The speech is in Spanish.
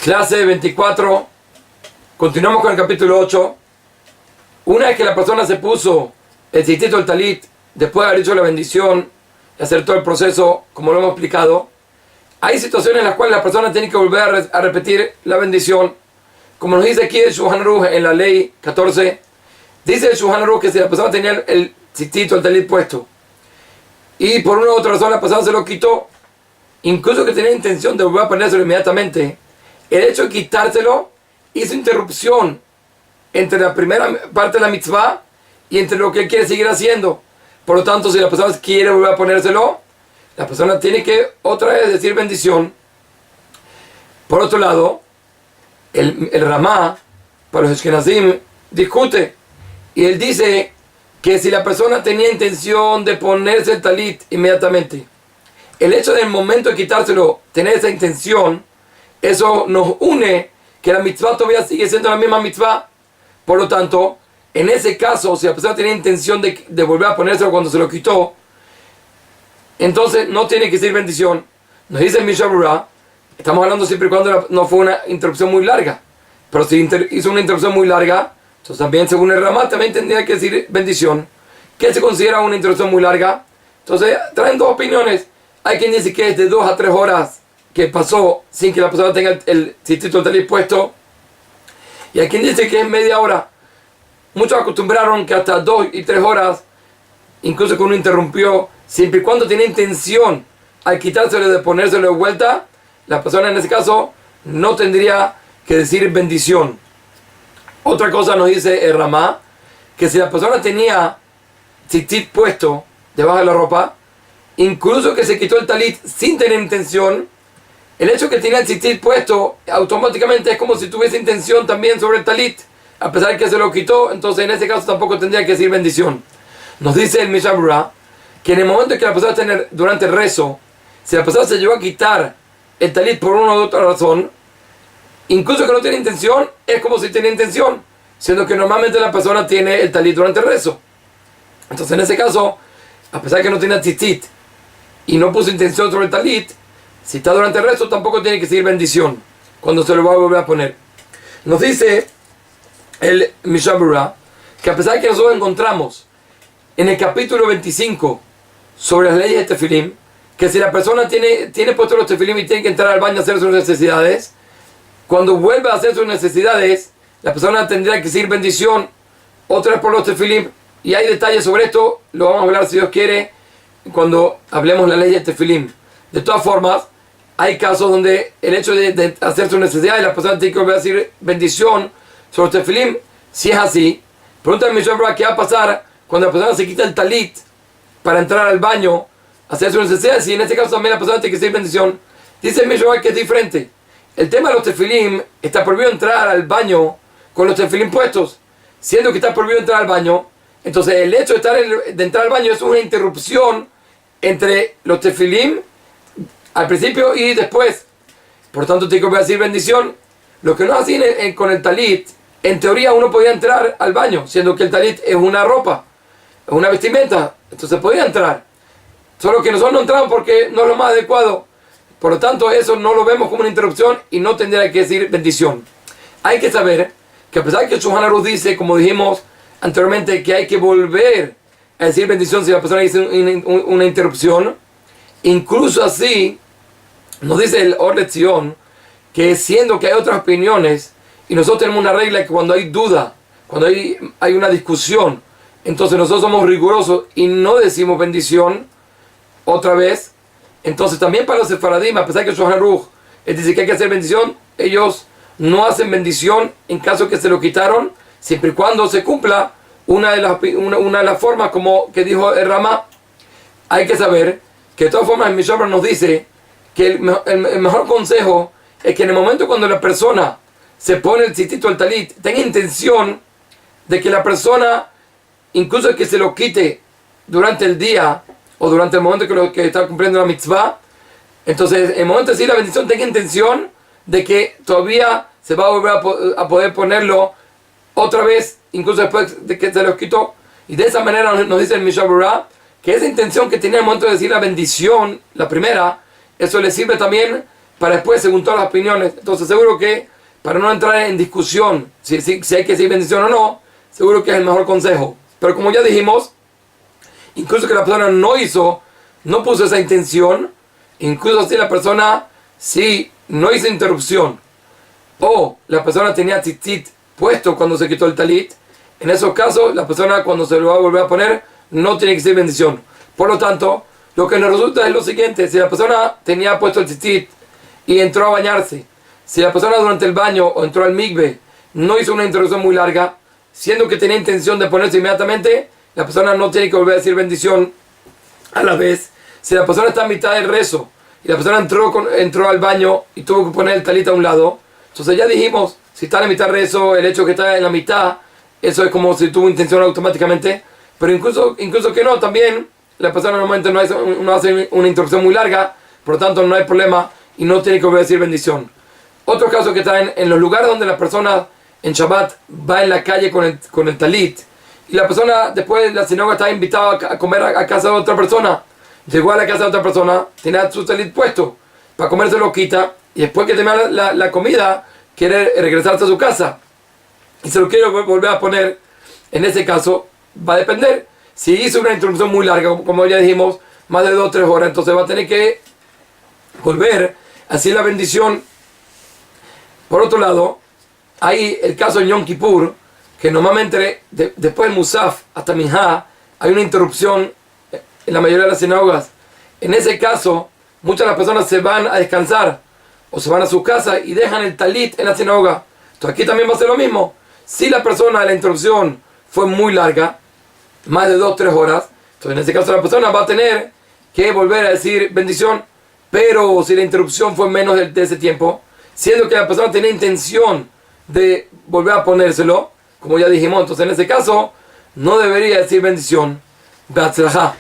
Clase 24. Continuamos con el capítulo 8. Una vez que la persona se puso el tzitito del talit, después de haber hecho la bendición y hacer todo el proceso, como lo hemos explicado, hay situaciones en las cuales la persona tiene que volver a repetir la bendición. Como nos dice aquí el Shulchan Aruch en la ley 14, dice el Shulchan Aruch que si la persona tenía el tzitito, el talit puesto, y por una u otra razón la persona se lo quitó, incluso que tenía intención de volver a ponérselo inmediatamente, el hecho de quitárselo hizo interrupción entre la primera parte de la mitzvah y entre lo que él quiere seguir haciendo. Por lo tanto, si la persona quiere volver a ponérselo, la persona tiene que otra vez decir bendición. Por otro lado, el Ramá, para los Ashkenazim, discute y él dice que si la persona tenía intención de ponerse el talit inmediatamente, el hecho del momento de quitárselo, tener esa intención, eso nos une que la mitzvah todavía sigue siendo la misma mitzvah. Por lo tanto, en ese caso, si la persona tenía intención de volver a ponérselo cuando se lo quitó, entonces no tiene que decir bendición. Nos dice el Mishnah Berurah, estamos hablando siempre y cuando no fue una interrupción muy larga, pero si hizo una interrupción muy larga, entonces también según el Ramá también tendría que decir bendición. ¿Qué se considera una interrupción muy larga? Entonces traen dos opiniones. Hay quien dice que es de 2 a 3 horas que pasó sin que la persona tenga el tzitito del talit puesto, y hay quien dice que es media hora. Muchos acostumbraron que hasta 2 y 3 horas, incluso que uno interrumpió, siempre y cuando tiene intención al quitárselo de ponérselo de vuelta, la persona en ese caso no tendría que decir bendición. Otra cosa nos dice el Ramá, que si la persona tenía tzitzit puesto debajo de la ropa, incluso que se quitó el talit sin tener intención, el hecho que tenía el tzitzit puesto automáticamente es como si tuviese intención también sobre el talit, a pesar de que se lo quitó. Entonces en ese caso tampoco tendría que decir bendición. Nos dice el Mishnah Berurah que en el momento en que la persona tener durante el rezo, si la persona se llegó a quitar el talit por una u otra razón, incluso que no tiene intención, es como si tenía intención, siendo que normalmente la persona tiene el talit durante el rezo. Entonces en ese caso, a pesar de que no tiene tzitzit y no puso intención sobre el talit, si está durante el rezo tampoco tiene que seguir bendición cuando se lo va a volver a poner. Nos dice el Mishnah Berurah que a pesar de que nosotros encontramos en el capítulo 25 sobre las leyes de tefilim, que si la persona tiene puesto los tefilim y tiene que entrar al baño a hacer sus necesidades, cuando vuelve a hacer sus necesidades, la persona tendrá que seguir bendición otra vez por los tefilim. Y hay detalles sobre esto, lo vamos a hablar si Dios quiere cuando hablemos de la ley de tefilim. De todas formas, hay casos donde el hecho de hacer sus necesidades, la persona tiene que volver a decir bendición sobre los tefilim. Si es así, pregunta al Mishnah Berurah qué va a pasar cuando la persona se quita el talit para entrar al baño a hacer sus necesidades, y en este caso también la persona tiene que decir bendición. Dice el Mishnah Berurah que es diferente. El tema de los tefilim, está prohibido entrar al baño con los tefilim puestos, siendo que está prohibido entrar al baño. Entonces el hecho de entrar al baño es una interrupción entre los tefilim al principio y después. Por tanto tiene que decir bendición. Lo que no hacen con el talit, en teoría uno podía entrar al baño, siendo que el talit es una ropa, es una vestimenta, entonces podía entrar. Solo que nosotros no entramos porque no es lo más adecuado. Por lo tanto eso no lo vemos como una interrupción y no tendría que decir bendición. Hay que saber que a pesar de que el Shulchan Aruch dice, como dijimos anteriormente, que hay que volver a decir bendición si la persona dice una interrupción, incluso así nos dice el Or LeZion que siendo que hay otras opiniones y nosotros tenemos una regla que cuando hay duda, cuando hay una discusión, entonces nosotros somos rigurosos y no decimos bendición otra vez. Entonces también para los sefaradim, a pesar de que el Shulchan Aruch dice que hay que hacer bendición, ellos no hacen bendición en caso que se lo quitaron, siempre y cuando se cumpla una de las formas, como que dijo el Ramá. Hay que saber que de todas formas el Mishnah Berurah nos dice que el mejor consejo es que en el momento cuando la persona se pone el tzitito al talit, tenga intención de que la persona, incluso que se lo quite durante el día o durante el momento que está cumpliendo la mitzvah, entonces en el momento de decir la bendición tenga intención de que todavía se va a volver a poder ponerlo otra vez, incluso después de que se lo quitó. Y de esa manera nos dice el Mishnah Berurah que esa intención que tenía en el momento de decir la bendición, la primera, eso le sirve también para después, según todas las opiniones. Entonces seguro que, para no entrar en discusión si hay que decir bendición o no, seguro que es el mejor consejo. Pero como ya dijimos, incluso que la persona no puso esa intención, incluso si la persona no hizo interrupción, o la persona tenía tzitzit puesto cuando se quitó el talit, en esos casos la persona cuando se lo va a volver a poner no tiene que ser bendición. Por lo tanto, lo que nos resulta es lo siguiente: si la persona tenía puesto el tzitzit y entró a bañarse, si la persona durante el baño o entró al mikve no hizo una introducción muy larga, siendo que tenía intención de ponerse inmediatamente, la persona no tiene que volver a decir bendición a la vez. Si la persona está a mitad del rezo y la persona entró al baño y tuvo que poner el talit a un lado, entonces ya dijimos, si está en la mitad del rezo, el hecho que está en la mitad, eso es como si tuvo intención automáticamente. Pero incluso que no, también la persona normalmente no hace una introducción muy larga, por lo tanto no hay problema y no tiene que volver a decir bendición. Otro caso que está en los lugares donde la persona en Shabbat va en la calle con el talit, y la persona después de la sinagoga está invitada a comer a casa de otra persona, llegó a la casa de otra persona, tenía su talit puesto, para comer se lo quita, y después que termina la comida quiere regresarse a su casa y se lo quiere volver a poner. En ese caso va a depender. Si hizo una introducción muy larga, como ya dijimos, más de 2 o 3 horas, entonces va a tener que volver a decir la bendición. Por otro lado, hay el caso de Yom Kippur, que normalmente después del Musaf hasta Minha hay una interrupción en la mayoría de las sinagogas. En ese caso, muchas de las personas se van a descansar o se van a su casa y dejan el talit en la sinagoga. Entonces aquí también va a ser lo mismo. Si la persona de la interrupción fue muy larga, más de 2 o 3 horas, entonces en ese caso la persona va a tener que volver a decir bendición. Pero si la interrupción fue menos de ese tiempo, siendo que la persona tenía intención de volver a ponérselo, como ya dijimos, entonces en ese caso no debería decir bendición. Be'atzlajá.